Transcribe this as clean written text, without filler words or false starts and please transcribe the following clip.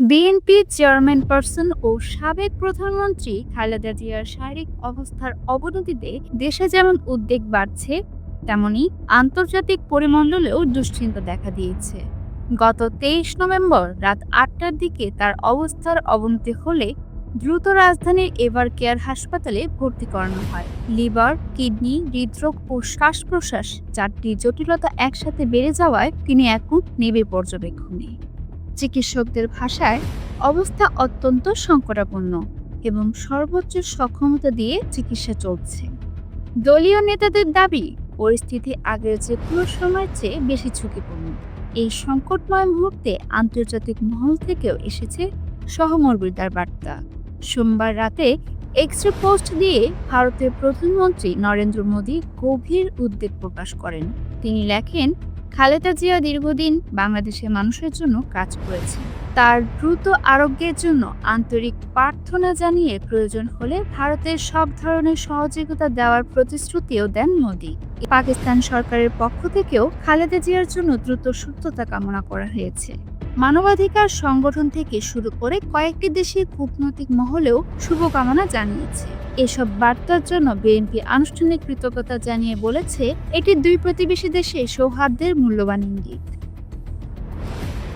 BNP চেয়ারম্যানপারসন ও সাবেক প্রধানমন্ত্রী খালেদা জিয়ার শারীরিক অবস্থার অবনতিতে দেশে যেমন উদ্বেগ বাড়ছে, তেমনি আন্তর্জাতিক পরিমণ্ডলেও দুশ্চিন্তা দেখা দিয়েছে। গত ২৩ নভেম্বর রাত ৮টার দিকে তার অবস্থার অবনতি হলে দ্রুত রাজধানীর এভার কেয়ার হাসপাতালে ভর্তি করানো হয়। লিভার, কিডনি, হৃদরোগ ও শ্বাস প্রশ্বাস ৪টি জটিলতা একসাথে বেড়ে যাওয়ায় তিনি এখন নেবে পর্যবেক্ষণে। চিকিৎসকদের ভাষায় অবস্থা অত্যন্ত সংকটাপন্ন এবং সর্বোচ্চ সক্ষমতা দিয়ে চিকিৎসা চলছে। দলীয় নেতাদের দাবি, পরিস্থিতি আগের যে কোনো সময়ের চেয়ে বেশি ঝুঁকিপূর্ণ। এই সংকটময় মুহূর্তে আন্তর্জাতিক মহল থেকেও এসেছে সহমর্মিতার বার্তা। সোমবার রাতে এক্সরে পোস্ট দিয়ে ভারতের প্রধানমন্ত্রী নরেন্দ্র মোদী গভীর উদ্বেগ প্রকাশ করেন। তিনি লেখেন, খালেদা জিয়া দীর্ঘদিন বাংলাদেশের মানুষের জন্য কাজ করেছেন। তার দ্রুত আরোগ্যের জন্য আন্তরিক প্রার্থনা জানিয়ে প্রয়োজন হলে ভারতের সব ধরনের সহযোগিতা দেওয়ার প্রতিশ্রুতিও দেন মোদী। পাকিস্তান সরকারের পক্ষ থেকেও খালেদা জিয়ার জন্য দ্রুত সুস্থতা কামনা করা হয়েছে। মানবাধিকার সংগঠন থেকে শুরু করে কয়েকটি দেশের কূটনৈতিক মহলেও শুভকামনা জানিয়েছে। এসব বার্তার জন্য বিএনপি আনুষ্ঠানিক কৃতজ্ঞতা জানিয়ে বলেছে, এটি দুই প্রতিবেশী দেশে সৌহার্দ্যের মূল্যবান ইঙ্গিত।